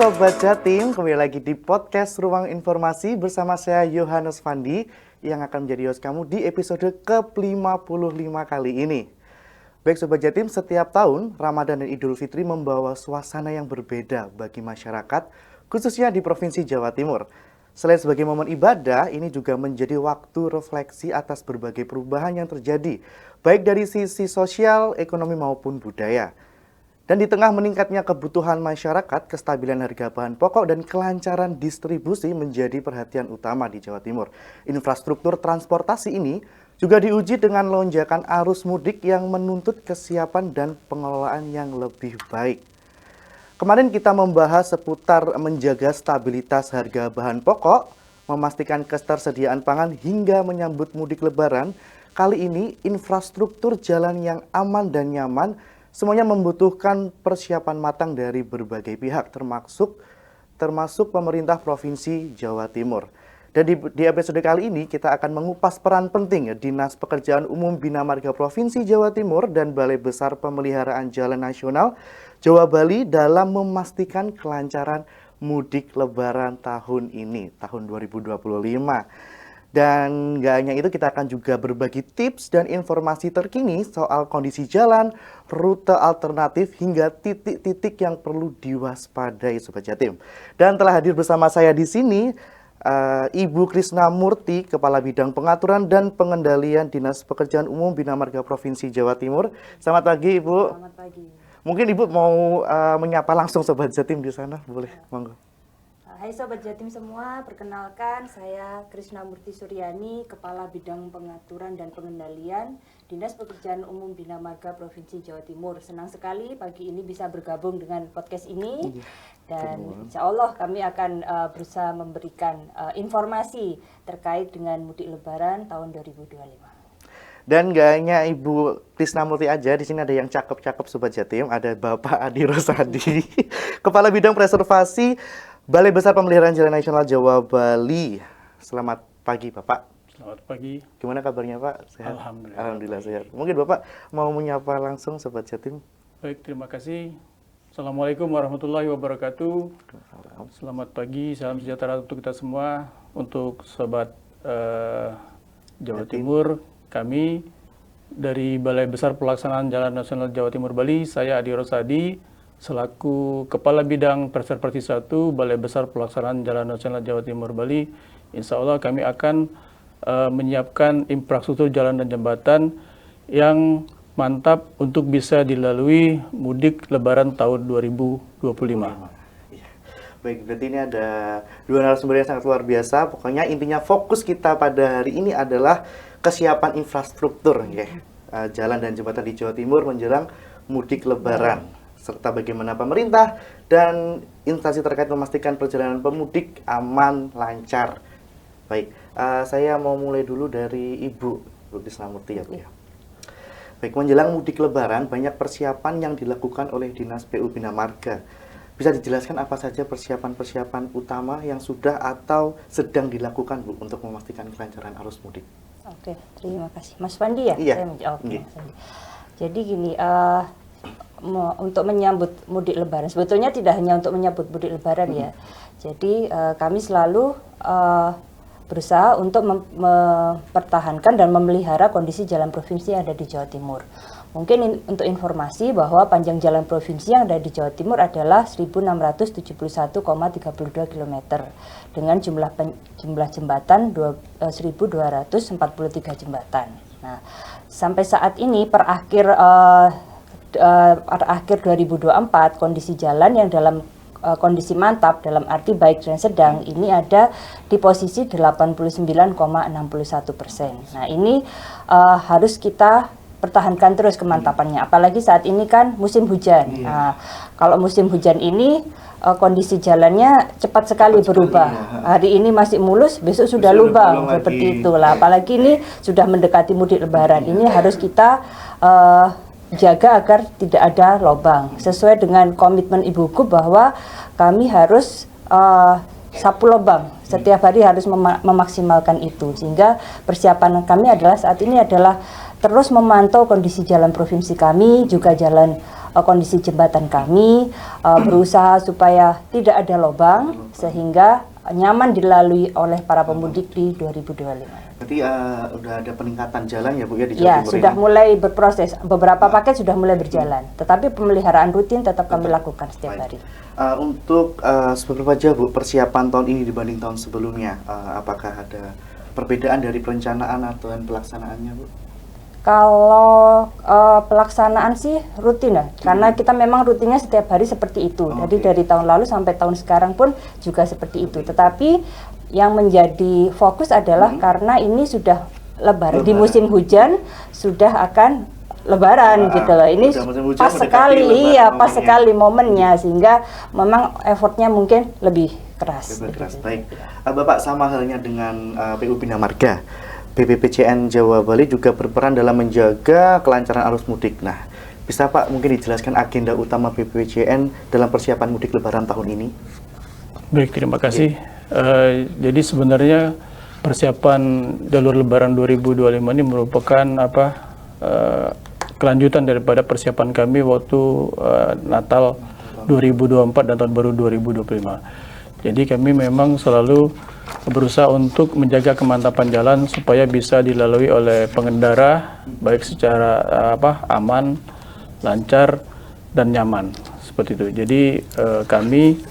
Sobat Jatim, kembali lagi di podcast Ruang Informasi bersama saya Yohanes Fandi yang akan menjadi host kamu di episode ke-55 kali ini. Baik Sobat Jatim, setiap tahun Ramadan dan Idul Fitri membawa suasana yang berbeda bagi masyarakat, khususnya di Provinsi Jawa Timur. Selain sebagai momen ibadah, ini juga menjadi waktu refleksi atas berbagai perubahan yang terjadi, baik dari sisi sosial, ekonomi maupun budaya. Dan di tengah meningkatnya kebutuhan masyarakat, kestabilan harga bahan pokok dan kelancaran distribusi menjadi perhatian utama di Jawa Timur. Infrastruktur transportasi ini juga diuji dengan lonjakan arus mudik yang menuntut kesiapan dan pengelolaan yang lebih baik. Kemarin kita membahas seputar menjaga stabilitas harga bahan pokok, memastikan ketersediaan pangan hingga menyambut mudik lebaran. Kali ini infrastruktur jalan yang aman dan nyaman semuanya membutuhkan persiapan matang dari berbagai pihak, termasuk pemerintah Provinsi Jawa Timur. Dan di episode kali ini kita akan mengupas peran penting Dinas Pekerjaan Umum Bina Marga Provinsi Jawa Timur dan Balai Besar Pemeliharaan Jalan Nasional Jawa Bali dalam memastikan kelancaran mudik lebaran tahun ini, tahun 2025. Dan gak hanya itu, kita akan juga berbagi tips dan informasi terkini soal kondisi jalan, rute alternatif, hingga titik-titik yang perlu diwaspadai Sobat Jatim. Dan telah hadir bersama saya di sini Ibu Krisna Murti, Kepala Bidang Pengaturan dan Pengendalian Dinas Pekerjaan Umum Bina Marga Provinsi Jawa Timur. Selamat pagi Ibu. Selamat pagi. Mungkin Ibu mau menyapa langsung Sobat Jatim di sana, boleh? Monggo. Hai Sobat Jatim semua, perkenalkan saya Krisna Murti Suryani, Kepala Bidang Pengaturan dan Pengendalian Dinas Pekerjaan Umum Bina Marga Provinsi Jawa Timur. Senang sekali pagi ini bisa bergabung dengan podcast ini dan insya Allah kami akan berusaha memberikan informasi terkait dengan mudik lebaran tahun 2025. Dan gak hanya Ibu Krisna Murti aja, di sini ada yang cakep-cakep Sobat Jatim, ada Bapak Adi Rosadi, Kepala Bidang Preservasi Balai Besar Pemeliharaan Jalan Nasional Jawa Bali. Selamat pagi Bapak. Selamat pagi. Gimana kabarnya Pak? Sehat? Alhamdulillah. Alhamdulillah sehat. Mungkin Bapak mau menyapa langsung Sobat Jatim. Baik, terima kasih. Assalamualaikum warahmatullahi wabarakatuh. Selamat pagi, salam sejahtera untuk kita semua. Untuk Sobat Jawa Timur, kami dari Balai Besar Pelaksanaan Jalan Nasional Jawa Timur Bali, saya Adi Rosadi, selaku Kepala Bidang Preservasi 1 Balai Besar Pelaksanaan Jalan Nasional Jawa Timur Bali. Insya Allah kami akan menyiapkan infrastruktur jalan dan jembatan yang mantap untuk bisa dilalui mudik lebaran tahun 2025. Baik, berarti ini ada dua narasumber yang sangat luar biasa. Pokoknya intinya fokus kita pada hari ini adalah kesiapan infrastruktur ya, jalan dan jembatan di Jawa Timur menjelang mudik lebaran, serta bagaimana pemerintah dan instansi terkait memastikan perjalanan pemudik aman, lancar. Baik, saya mau mulai dulu dari Ibu Krisna Murti ya Bu ya. Baik, menjelang mudik lebaran banyak persiapan yang dilakukan oleh Dinas PU Bina Marga. Bisa dijelaskan apa saja persiapan-persiapan utama yang sudah atau sedang dilakukan Bu untuk memastikan kelancaran arus mudik? Oke, terima kasih. Mas Fandi ya? Iya. Oke, Mas Fandi. Jadi gini, untuk menyambut mudik lebaran, sebetulnya tidak hanya untuk menyambut mudik lebaran ya. Jadi kami selalu berusaha untuk mempertahankan dan memelihara kondisi jalan provinsi yang ada di Jawa Timur. Mungkin untuk informasi bahwa panjang jalan provinsi yang ada di Jawa Timur adalah 1.671,32 km dengan jumlah jembatan 1.243 jembatan. Nah, sampai saat ini per akhir 2024 kondisi jalan yang dalam kondisi mantap dalam arti baik dan sedang ini ada di posisi 89,61%. Nah, ini harus kita pertahankan terus kemantapannya, apalagi saat ini kan musim hujan. Nah, kalau musim hujan ini kondisi jalannya cepat sekali berubah. Hari ini masih mulus, besok sudah lubang seperti itulah. Apalagi ini sudah mendekati mudik lebaran. Ini harus kita jaga agar tidak ada lubang. Sesuai dengan komitmen Ibuku bahwa kami harus sapu lubang. Setiap hari harus memaksimalkan itu. Sehingga persiapan kami adalah saat ini adalah terus memantau kondisi jalan provinsi kami, juga jalan kondisi jembatan kami, berusaha supaya tidak ada lubang sehingga nyaman dilalui oleh para pemudik di 2025. Berarti udah ada peningkatan jalan ya Bu ya di Jawa Ya, Timur sudah ini? mulai berproses. Beberapa paket sudah mulai berjalan. Tetapi pemeliharaan rutin tetap kami lakukan setiap Baik. hari. Untuk seberapa jauh Bu persiapan tahun ini dibanding tahun sebelumnya? Apakah ada perbedaan dari perencanaan atau pelaksanaannya Bu? Kalau pelaksanaan sih rutin ya, karena kita memang rutinnya setiap hari seperti itu. Jadi Oke. dari tahun lalu sampai tahun sekarang pun juga seperti itu. Tetapi yang menjadi fokus adalah karena ini sudah lebaran, di musim hujan sudah akan lebaran Wah, gitu loh. Ini udah musim hujan pas mendekati sekali, lebaran iya pas momennya. sekali momennya, sehingga memang effortnya mungkin lebih keras. Lebih keras. gitu. Baik. Bapak, sama halnya dengan PU Bina Marga, BPPCN Jawa Bali juga berperan dalam menjaga kelancaran arus mudik. Nah, bisa Pak mungkin dijelaskan agenda utama BPPCN dalam persiapan mudik Lebaran tahun ini? Baik, terima kasih. Jadi sebenarnya persiapan jalur Lebaran 2025 ini merupakan kelanjutan daripada persiapan kami waktu Natal 2024 dan tahun baru 2025. Jadi kami memang selalu berusaha untuk menjaga kemantapan jalan supaya bisa dilalui oleh pengendara baik secara aman, lancar dan nyaman seperti itu. Jadi kami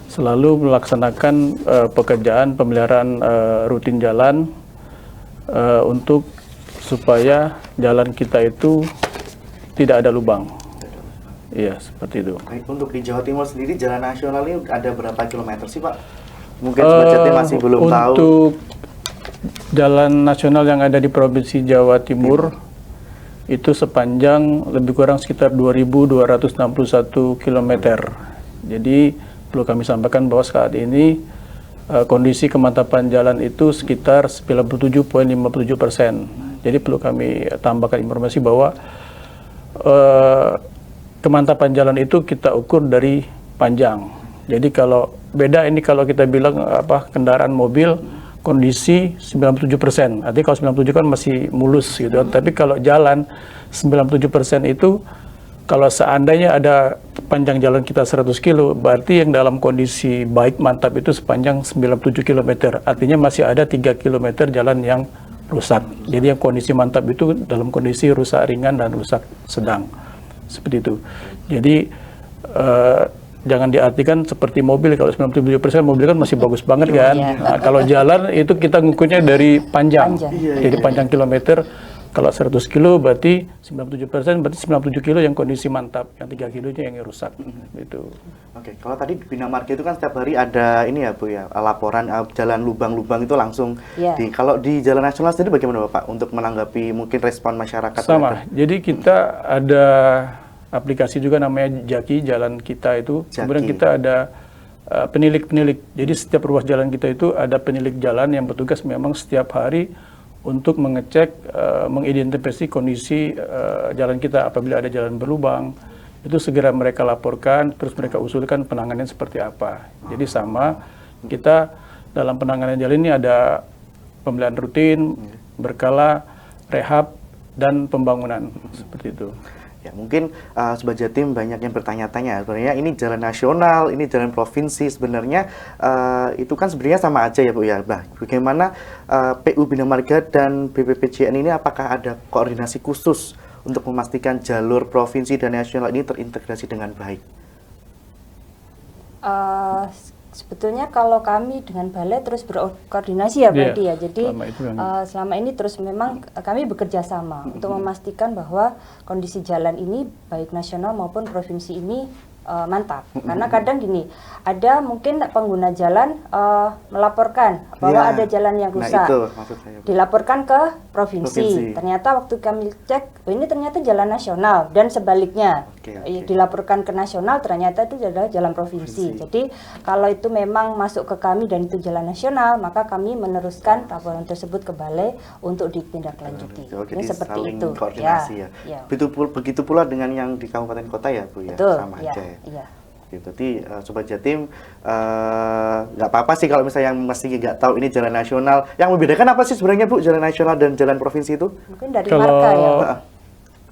selalu melaksanakan pekerjaan pemeliharaan rutin jalan untuk supaya jalan kita itu tidak ada lubang. Iya, seperti itu. Baik, untuk di Jawa Timur sendiri jalan nasional ini ada berapa kilometer sih Pak? Mungkin budgetnya masih belum tahu. Untuk jalan nasional yang ada di Provinsi Jawa Timur itu sepanjang lebih kurang sekitar 2.261 km. Jadi perlu kami sampaikan bahwa saat ini kondisi kemantapan jalan itu sekitar 97,57%. Jadi perlu kami tambahkan informasi bahwa kemantapan jalan itu kita ukur dari panjang. Jadi kalau beda ini kalau kita bilang kendaraan mobil kondisi 97%. Artinya kalau 97 kan masih mulus gitu. Tapi kalau jalan 97% itu kalau seandainya ada panjang jalan kita 100 kilo, berarti yang dalam kondisi baik mantap itu sepanjang 97 km. Artinya masih ada 3 km jalan yang rusak. Jadi yang kondisi mantap itu dalam kondisi rusak ringan dan rusak sedang. Seperti itu. Jadi jangan diartikan seperti mobil. Kalau 97% mobil kan masih bagus banget kan. Iya. Nah, kalau jalan itu kita ngukurnya dari panjang. Jadi panjang kilometer. Kalau 100 kilo berarti 97%, berarti 97 kilo yang kondisi mantap, yang 3 kilonya yang rusak. Gitu. Oke, kalau tadi di Bina Marga itu kan setiap hari ada ini ya Bu ya, laporan jalan lubang-lubang itu langsung Iya. kalau di jalan nasional sendiri bagaimana Bapak untuk menanggapi mungkin respon masyarakat? Sama. Jadi kita ada aplikasi juga namanya Jaki, jalan kita itu. Jaki. Kemudian kita ada penilik-penilik. Jadi setiap ruas jalan kita itu ada penilik jalan yang bertugas memang setiap hari untuk mengecek, mengidentifikasi kondisi jalan kita. Apabila ada jalan berlubang, itu segera mereka laporkan, terus mereka usulkan penanganan seperti apa. Jadi sama, kita dalam penanganan jalan ini ada pemeliharaan rutin, berkala, rehab, dan pembangunan. Seperti itu. Ya, mungkin Sobat Jatim banyak yang bertanya-tanya, sebenarnya ini jalan nasional, ini jalan provinsi, sebenarnya itu kan sebenarnya sama aja ya Bu ya. Nah, bagaimana PU Bina Marga dan BPPCN ini apakah ada koordinasi khusus untuk memastikan jalur provinsi dan nasional ini terintegrasi dengan baik? Sebetulnya kalau kami dengan balai terus berkoordinasi ya berarti ya. Jadi selama ini terus memang kami bekerja sama untuk memastikan bahwa kondisi jalan ini baik nasional maupun provinsi ini mantap. Karena kadang gini, ada mungkin pengguna jalan melaporkan bahwa ada jalan yang rusak. Nah, itu maksud saya, Bu. Dilaporkan ke provinsi. Ternyata waktu kami cek, ini ternyata jalan nasional dan sebaliknya. Dilaporkan ke nasional, ternyata itu adalah jalan provinsi. Jadi kalau itu memang masuk ke kami dan itu jalan nasional, maka kami meneruskan laporan tersebut ke balai untuk ditindaklanjuti. Jadi seperti saling itu. koordinasi ya. Begitu pula dengan yang di kabupaten kota ya Bu ya. Betul, sama aja ya. Iya. Jadi Sobat Jatim nggak apa-apa sih kalau misalnya yang masih nggak tahu ini jalan nasional. Yang membedakan apa sih sebenarnya Bu jalan nasional dan jalan provinsi itu? Mungkin dari marka ya.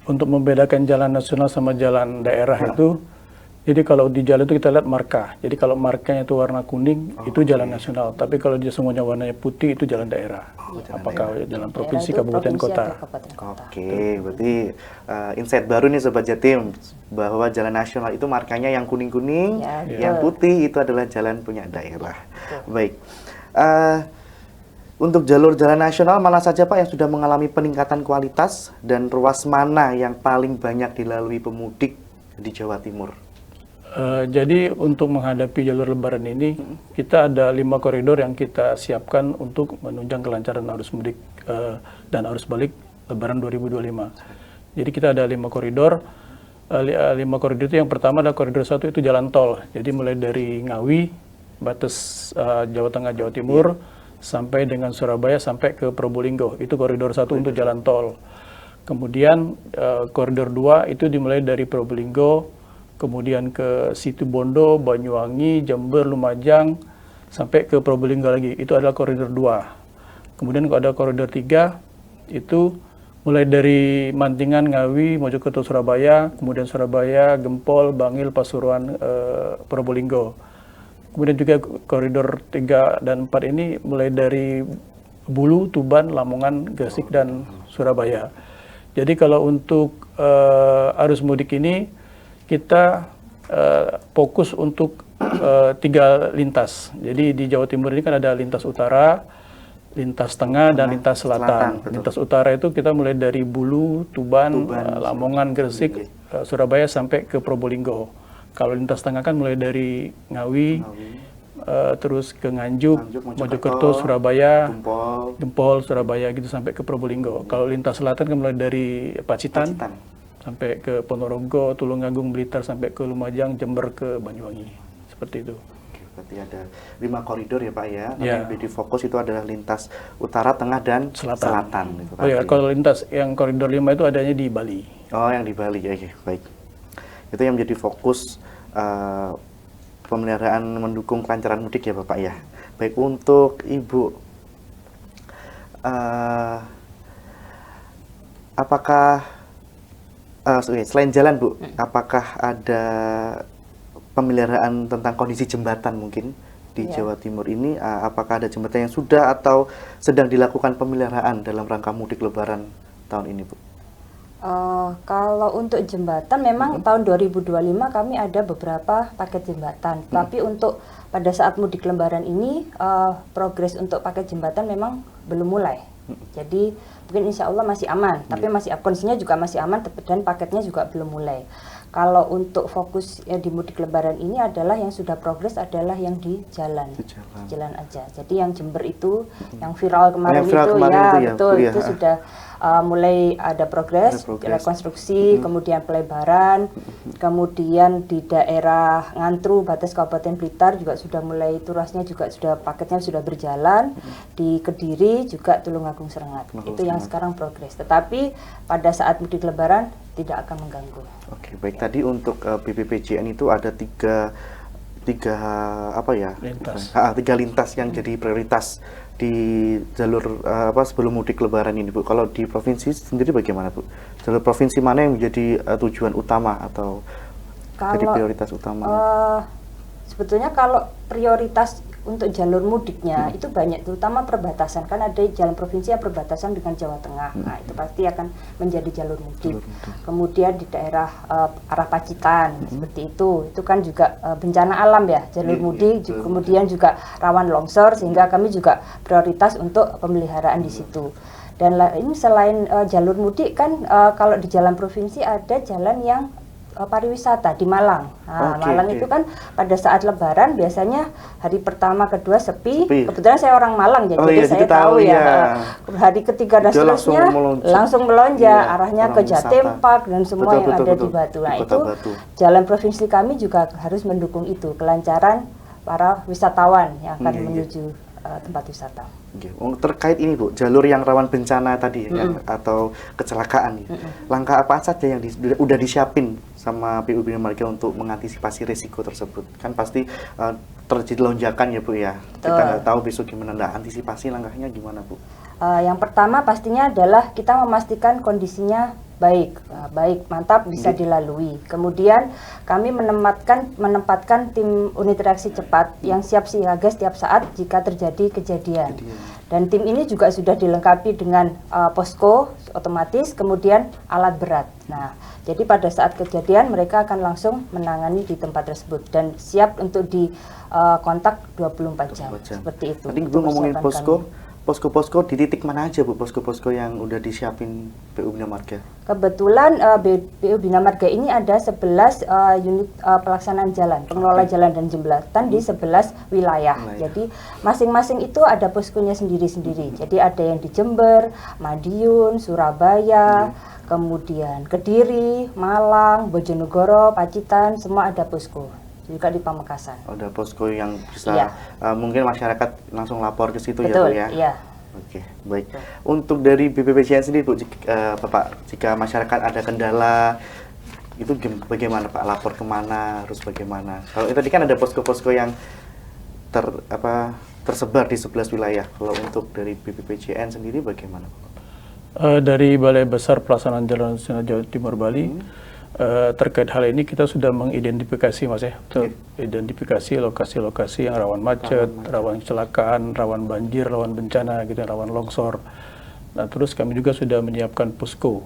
untuk membedakan jalan nasional sama jalan daerah itu, jadi kalau di jalan itu kita lihat marka. Jadi kalau markanya itu warna kuning, itu jalan nasional. Tapi kalau dia semuanya warnanya putih, itu jalan daerah. Apakah jalan provinsi, kabupaten, kota. Oke, berarti insight baru nih Sobat Jatim, bahwa jalan nasional itu markanya yang kuning-kuning, yang putih itu adalah jalan punya daerah. Baik. Untuk jalur jalan nasional mana saja Pak yang sudah mengalami peningkatan kualitas dan ruas mana yang paling banyak dilalui pemudik di Jawa Timur? Jadi untuk menghadapi jalur Lebaran ini, kita ada 5 koridor yang kita siapkan untuk menunjang kelancaran arus mudik dan arus balik Lebaran 2025. Jadi kita ada 5 koridor. 5 koridor itu yang pertama adalah koridor 1 itu jalan tol. Jadi mulai dari Ngawi, batas Jawa Tengah, Jawa Timur, sampai dengan Surabaya, sampai ke Probolinggo. Itu koridor 1 untuk jalan tol. Kemudian koridor 2 itu dimulai dari Probolinggo, kemudian ke Situbondo, Banyuwangi, Jember, Lumajang, sampai ke Probolinggo lagi. Itu adalah koridor 2. Kemudian kalau ada koridor 3, itu mulai dari Mantingan, Ngawi, Mojokerto, Surabaya, kemudian Surabaya, Gempol, Bangil, Pasuruan, Probolinggo. Kemudian juga koridor 3 dan 4 ini mulai dari Bulu, Tuban, Lamongan, Gresik, dan Surabaya. Jadi kalau untuk arus mudik ini, kita fokus untuk 3 lintas. Jadi di Jawa Timur ini kan ada lintas utara, lintas tengah, dan lintas selatan. Lintas utara itu kita mulai dari Bulu, Tuban, Lamongan, Gresik, Surabaya sampai ke Probolinggo. Kalau lintas tengah kan mulai dari Ngawi, terus ke Nganjuk, Mojokerto, Surabaya, Gempol, Surabaya gitu sampai ke Probolinggo. Kalau lintas selatan kan mulai dari Pacitan sampai ke Ponorogo, Tulungagung, Blitar, sampai ke Lumajang, Jember, ke Banyuwangi. Seperti itu. Oke, berarti ada 5 koridor ya Pak ya. Yang menjadi fokus itu adalah lintas utara, tengah, dan selatan. Itu oh ya, kalau lintas yang koridor 5 itu adanya di Bali. Oh, yang di Bali. Oke, baik. Itu yang menjadi fokus pemeliharaan mendukung kelancaran mudik ya Bapak ya. Baik, untuk Ibu, apakah selain jalan Bu, apakah ada pemeliharaan tentang kondisi jembatan mungkin di Jawa Timur ini? Apakah ada jembatan yang sudah atau sedang dilakukan pemeliharaan dalam rangka mudik Lebaran tahun ini Bu? Kalau untuk jembatan memang tahun 2025 kami ada beberapa paket jembatan. Tapi untuk pada saat mudik Lebaran ini progres untuk paket jembatan memang belum mulai. Jadi mungkin insya Allah masih aman, tapi kondisinya juga masih aman dan paketnya juga belum mulai. Kalau untuk fokus di mudik Lebaran ini adalah yang sudah progres adalah yang di jalan aja. Jadi yang Jember itu, yang viral kemarin itu sudah mulai ada progres, rekonstruksi, kemudian pelebaran, kemudian di daerah Ngantru, batas Kabupaten Blitar juga sudah mulai turasnya juga sudah paketnya sudah berjalan, di Kediri juga Tulungagung Serengat. Itu yang sekarang progres. Tetapi pada saat mudik Lebaran tidak akan mengganggu. Oke, baik. Tadi untuk BPPJN itu ada tiga lintas yang jadi prioritas di jalur sebelum mudik Lebaran ini Bu. Kalau di provinsi sendiri bagaimana Bu? Jalur provinsi mana yang menjadi tujuan utama atau jadi prioritas utama? Sebetulnya kalau prioritas untuk jalur mudiknya itu banyak, terutama perbatasan, kan ada jalan provinsi yang perbatasan dengan Jawa Tengah. Nah itu pasti akan menjadi jalur mudik. Kemudian di daerah arah Pacitan seperti itu kan juga bencana alam ya, jalur mudik. Kemudian juga rawan longsor, sehingga kami juga prioritas untuk pemeliharaan di situ. Dan ini selain jalur mudik kan kalau di jalan provinsi ada jalan yang pariwisata di Malang. Malang itu kan pada saat Lebaran biasanya hari pertama, kedua sepi. Kebetulan saya orang Malang jadi saya tahu ya. Hari ketiga dan seterusnya langsung melonjak arahnya ke Jatim Park dan semua yang ada di Batu. Nah itu jalan provinsi kami juga harus mendukung itu, kelancaran para wisatawan yang akan menuju tempat wisata. Terkait ini Bu, jalur yang rawan bencana tadi atau kecelakaan, langkah apa saja yang udah disiapin sama PU Bina Marga untuk mengantisipasi risiko tersebut? Kan pasti terjadi lonjakan ya Bu ya. Kita nggak tahu besok gimana, antisipasi langkahnya gimana Bu? Yang pertama pastinya adalah kita memastikan kondisinya baik. baik mantap bisa dilalui. Kemudian kami menempatkan tim unit reaksi cepat yang siap siaga setiap saat jika terjadi kejadian. Dan tim ini juga sudah dilengkapi dengan posko otomatis, kemudian alat berat. Nah, jadi pada saat kejadian mereka akan langsung menangani di tempat tersebut dan siap untuk kontak 24 jam. Seperti itu. Tadi Ibu ngomongin posko-posko di titik mana aja Bu, posko-posko yang udah disiapin PU Bina Marga? Kebetulan PU Bina Marga ini ada 11 unit pelaksanaan jalan, pengelola jalan dan jembatan di 11 wilayah. Jadi masing-masing itu ada poskonya sendiri-sendiri. Jadi ada yang di Jember, Madiun, Surabaya, kemudian Kediri, Malang, Bojonegoro, Pacitan, semua ada posko. Juga di Pamekasan. Ada posko yang bisa mungkin masyarakat langsung lapor ke situ. Betul, ya Bu ya? Iya. Oke, baik. Untuk dari BPPJN sendiri Bu, Bapak, jika masyarakat ada kendala, itu bagaimana Pak? Lapor kemana, harus bagaimana? Kalau tadi kan ada posko-posko yang tersebar di 11 wilayah. Kalau untuk dari BPPJN sendiri bagaimana Pak? Dari Balai Besar Pelaksanaan Jalan Nasional Jawa Timur Bali, terkait hal ini kita sudah mengidentifikasi Mas ya, identifikasi lokasi-lokasi yang rawan macet, rawan kecelakaan, rawan banjir, rawan bencana gitu, rawan longsor. Nah, terus kami juga sudah menyiapkan posko.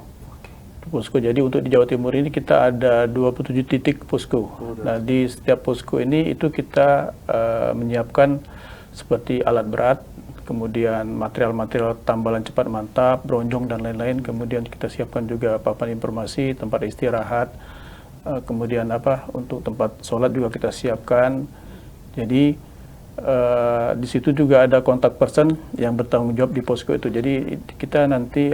Jadi untuk di Jawa Timur ini kita ada 27 titik posko. Nah, di setiap posko ini itu kita menyiapkan seperti alat berat, kemudian material-material tambalan cepat mantap, bronjong dan lain-lain. Kemudian kita siapkan juga papan informasi, tempat istirahat, kemudian untuk tempat sholat juga kita siapkan. Jadi di situ juga ada kontak person yang bertanggung jawab di posko itu. Jadi kita nanti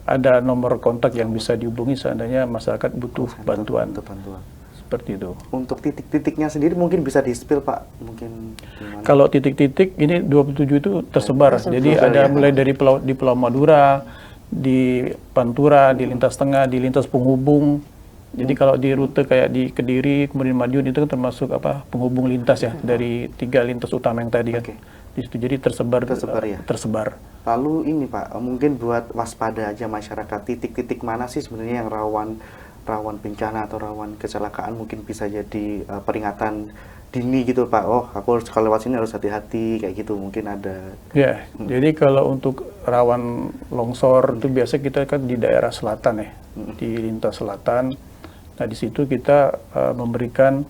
ada nomor kontak yang bisa dihubungi seandainya masyarakat butuh bantuan. Seperti itu. Untuk titik-titiknya sendiri mungkin bisa di-spill Pak, mungkin gimana? Kalau titik-titik ini 27 itu tersebar. Jadi ada mulai dari di Pulau Madura, di Pantura, di lintas tengah, di lintas penghubung. Jadi kalau di rute kayak di Kediri, kemudian Madiun itu kan termasuk penghubung lintas ya, dari 3 lintas utama yang tadi kan. Di situ jadi tersebar ya. Tersebar. Lalu ini Pak, mungkin buat waspada aja masyarakat, titik-titik mana sih sebenarnya yang rawan bencana atau rawan kecelakaan, mungkin bisa jadi peringatan dini gitu Pak. Oh, aku harus kalau lewat sini harus hati-hati kayak gitu, mungkin ada. Ya, jadi kalau untuk rawan longsor itu biasa kita kan di daerah selatan ya, di lintas selatan. Nah, di situ kita memberikan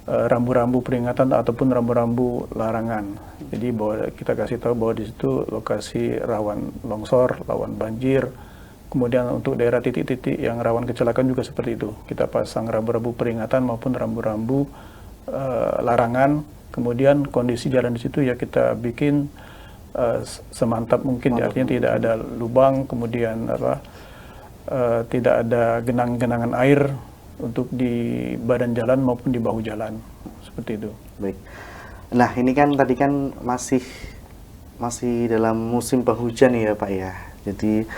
rambu-rambu peringatan ataupun rambu-rambu larangan. Jadi bahwa kita kasih tahu bahwa di situ lokasi rawan longsor, rawan banjir. Kemudian untuk daerah titik-titik yang rawan kecelakaan juga seperti itu. Kita pasang rambu-rambu peringatan maupun rambu-rambu larangan. Kemudian kondisi jalan di situ ya kita bikin semantap mungkin, ya, artinya tidak ada lubang, kemudian tidak ada genangan air untuk di badan jalan maupun di bahu jalan. Seperti itu. Baik. Nah, ini kan tadi kan masih dalam musim penghujan ya Pak ya. Jadi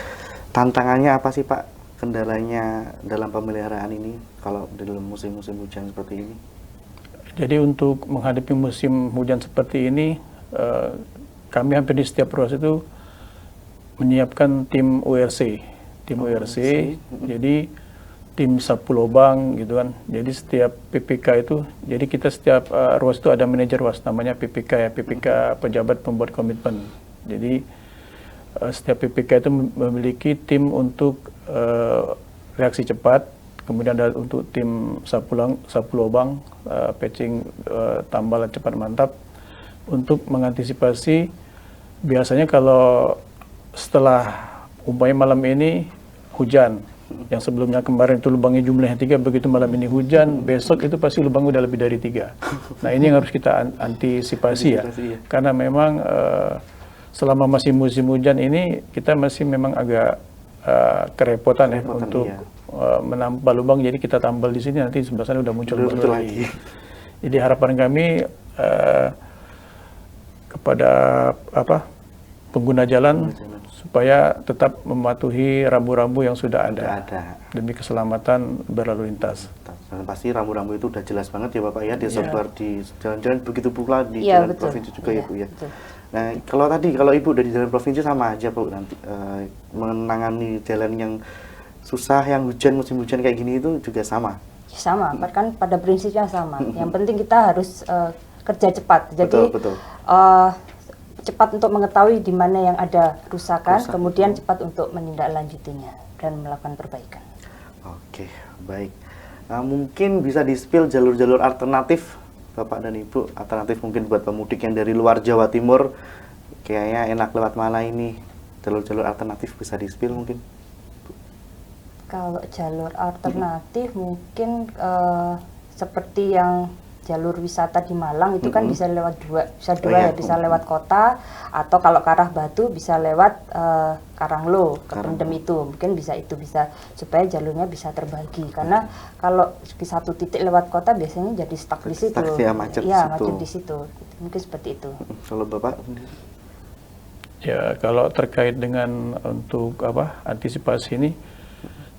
tantangannya apa sih Pak, kendalanya dalam pemeliharaan ini kalau dalam musim-musim hujan seperti ini? Jadi untuk menghadapi musim hujan seperti ini, kami hampir di setiap ruas itu menyiapkan tim URC. Jadi tim sapu lubang gitu kan. Jadi setiap PPK itu, jadi kita setiap ruas itu ada manajer ruas, namanya PPK ya, PPK Pejabat Pembuat Komitmen. Jadi setiap PPK itu memiliki tim untuk reaksi cepat, kemudian ada untuk tim sapu lubang, patching tambalan cepat mantap, untuk mengantisipasi. Biasanya kalau setelah umpamanya malam ini hujan, yang sebelumnya kemarin itu lubangnya jumlahnya 3, begitu malam ini hujan, besok itu pasti lubangnya udah lebih dari 3. Nah, ini yang harus kita antisipasi ya, karena memang selama masih musim hujan ini kita masih memang agak kerepotan ya untuk menambal lubang. Jadi kita tambal di sini, nanti sebelah sana udah muncul lagi. Jadi harapan kami kepada pengguna jalan supaya tetap mematuhi rambu-rambu yang sudah ada demi keselamatan berlalu lintas. Dan pasti rambu-rambu itu udah jelas banget ya Bapak ya, disebar di jalan-jalan, begitu pula di jalan provinsi juga ya Bu ya. Nah, kalau Ibu dari jalan provinsi sama aja Bu, nanti menangani jalan yang susah, yang hujan, musim hujan kayak gini itu juga sama. Sama, kan pada prinsipnya sama. Yang penting kita harus kerja cepat. Jadi Betul. cepat untuk mengetahui di mana yang ada kerusakan, kemudian cepat untuk menindaklanjutinya dan melakukan perbaikan. Oke, baik. Nah, mungkin bisa di-spill jalur-jalur alternatif, Bapak dan Ibu, alternatif mungkin buat pemudik yang dari luar Jawa Timur, kayaknya enak lewat mana ini? Jalur-jalur alternatif bisa di-spill mungkin? Kalau jalur alternatif mungkin seperti yang jalur wisata di Malang itu kan bisa lewat dua, bisa lewat kota, atau kalau ke arah Batu bisa lewat Karanglo ke Pendem itu, mungkin bisa supaya jalurnya bisa terbagi, karena kalau di satu titik lewat kota biasanya jadi stuck di situ, macet di situ, mungkin seperti itu. Kalau Bapak? Ya, kalau terkait dengan untuk antisipasi ini,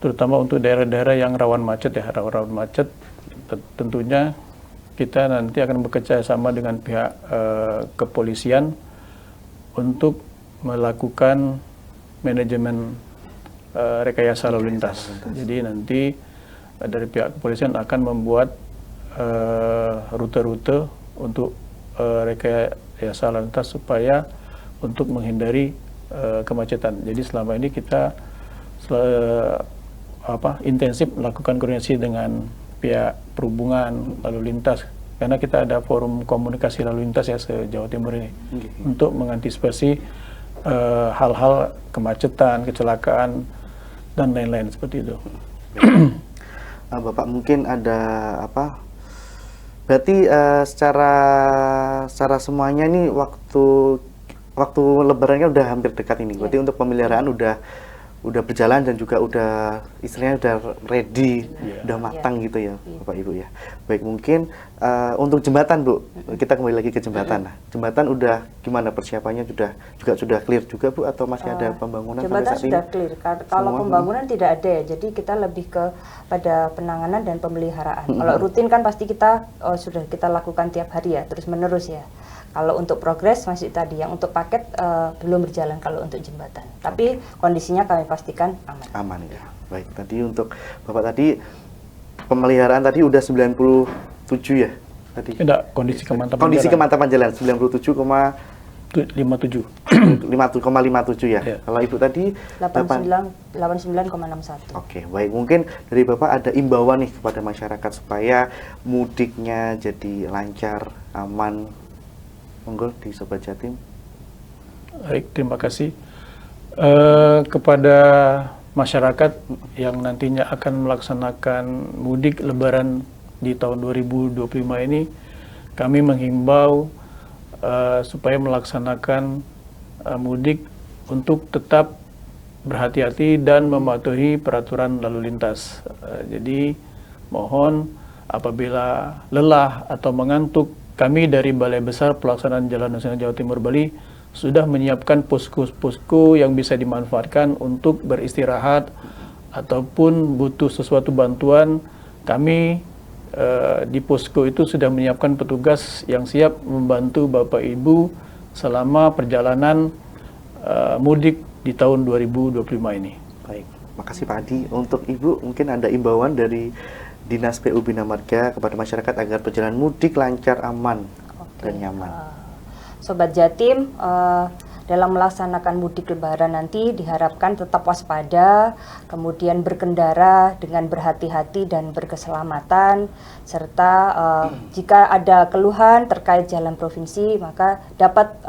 terutama untuk daerah-daerah yang rawan macet tentunya kita nanti akan bekerja sama dengan pihak kepolisian untuk melakukan manajemen rekayasa lalu lintas. Jadi nanti dari pihak kepolisian akan membuat rute-rute untuk rekayasa lalu lintas supaya untuk menghindari kemacetan. Jadi selama ini kita intensif melakukan koordinasi dengan pihak perhubungan lalu lintas, karena kita ada forum komunikasi lalu lintas ya se-Jawa Timur ini untuk mengantisipasi hal-hal kemacetan, kecelakaan dan lain-lain seperti itu. Bapak mungkin ada berarti secara semuanya ini waktu lebarannya udah hampir dekat ini. Berarti untuk pemeliharaan udah berjalan dan juga udah istilahnya udah ready, udah matang gitu ya, Bapak Ibu ya. Baik, mungkin untuk jembatan, Bu, kita kembali lagi ke jembatan. Nah, jembatan udah gimana persiapannya, sudah clear juga, Bu, atau masih ada pembangunan? Jembatan sudah clear. Kalau pembangunan tidak ada ya, jadi kita lebih pada penanganan dan pemeliharaan. Kalau rutin kan pasti kita sudah kita lakukan tiap hari ya, terus menerus ya. Kalau untuk progres masih tadi, yang untuk paket belum berjalan kalau untuk jembatan. Tapi kondisinya kami pastikan aman. Aman ya. Baik, tadi untuk Bapak tadi pemeliharaan tadi udah 97 ya? Tadi. Tidak, kondisi kemantapan jalan 97,57 ya. Kalau Ibu tadi 89,61. Oke, baik. Mungkin dari Bapak ada imbauan nih kepada masyarakat supaya mudiknya jadi lancar, aman. Monggo di Sobat Jatim. Baik, terima kasih. Kepada masyarakat yang nantinya akan melaksanakan mudik lebaran di tahun 2025 ini, kami menghimbau supaya melaksanakan mudik untuk tetap berhati-hati dan mematuhi peraturan lalu lintas. Jadi mohon apabila lelah atau mengantuk, kami dari Balai Besar Pelaksanaan Jalan Nasional Jawa Timur Bali sudah menyiapkan posko-posko yang bisa dimanfaatkan untuk beristirahat ataupun butuh sesuatu bantuan. Kami di posko itu sudah menyiapkan petugas yang siap membantu Bapak Ibu selama perjalanan mudik di tahun 2025 ini. Baik, makasih Pak Adi. Untuk Ibu mungkin ada imbauan dari Dinas PU Bina Marga kepada masyarakat agar perjalanan mudik lancar, aman, dan nyaman. Sobat Jatim, dalam melaksanakan mudik lebaran nanti diharapkan tetap waspada, kemudian berkendara dengan berhati-hati dan berkeselamatan, serta jika ada keluhan terkait jalan provinsi maka dapat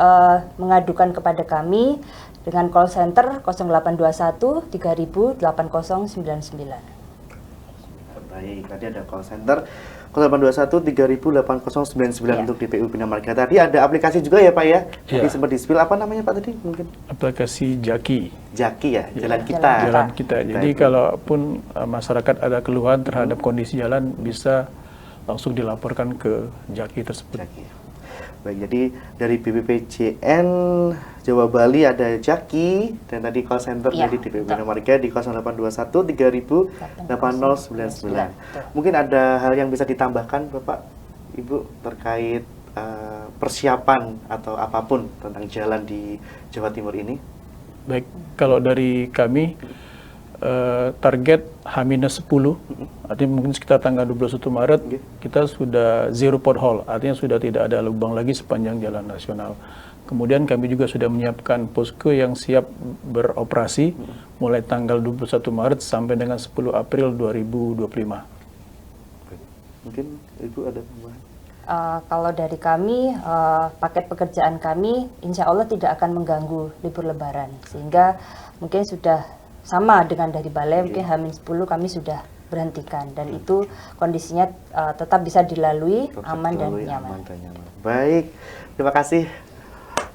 mengadukan kepada kami dengan call center 0821 3000 8099. Baik, tadi ada call center 0821 3000 8099 untuk DPU Bina Marga. Tadi ada aplikasi juga ya Pak ya? Tadi sempat di-spill, apa namanya Pak tadi mungkin? Aplikasi Jaki. Jaki ya, Jalan Kita. Jalan Kita. Jadi kalaupun masyarakat ada keluhan terhadap kondisi jalan, bisa langsung dilaporkan ke Jaki tersebut. Jaki. Baik, jadi dari BPPJN Jawa Bali ada Jaki, dan tadi call center dari DPU Bina Marga di 0821 3000 8099. Mungkin ada hal yang bisa ditambahkan Bapak Ibu terkait persiapan atau apapun tentang jalan di Jawa Timur ini? Baik, kalau dari kami target H-10, artinya mungkin sekitar tanggal 21 Maret kita sudah zero pothole, artinya sudah tidak ada lubang lagi sepanjang jalan nasional. Kemudian kami juga sudah menyiapkan posko yang siap beroperasi mulai tanggal 21 Maret sampai dengan 10 April 2025. Mungkin Ibu ada tambahan? Kalau dari kami, paket pekerjaan kami insya Allah tidak akan mengganggu libur lebaran, sehingga mungkin sudah sama dengan dari balai, mungkin H-10 kami sudah berhentikan, dan itu kondisinya tetap bisa dilalui, aman dan nyaman. Baik, terima kasih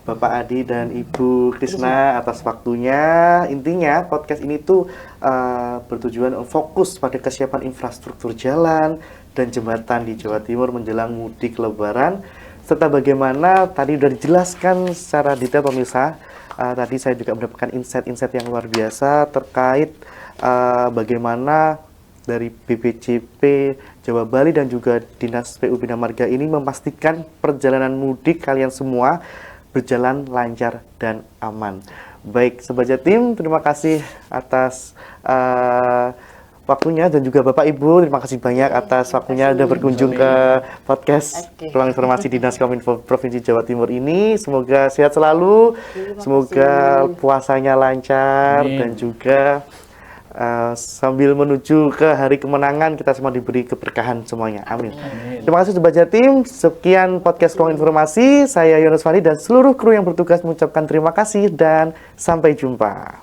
Bapak Adi dan Ibu Krisna atas waktunya. Intinya podcast ini tuh bertujuan fokus pada kesiapan infrastruktur jalan dan jembatan di Jawa Timur menjelang mudik Lebaran, serta bagaimana tadi sudah dijelaskan secara detail pemirsa. Tadi saya juga mendapatkan insight-insight yang luar biasa terkait bagaimana dari BPJP Jawa Bali dan juga Dinas PU Bina Marga ini memastikan perjalanan mudik kalian semua berjalan lancar dan aman. Baik, Sobat Jatim, terima kasih atas waktunya, dan juga Bapak Ibu, terima kasih banyak atas waktunya sudah berkunjung ke podcast Ruang Informasi Dinas Kominfo Provinsi Jawa Timur ini. Semoga sehat selalu, semoga puasanya lancar, dan juga sambil menuju ke hari kemenangan kita semua diberi keberkahan semuanya. Amin. Terima kasih Sobat Jatim. Sekian podcast Ruang Informasi. Saya Yohanes Fandi dan seluruh kru yang bertugas mengucapkan terima kasih dan sampai jumpa.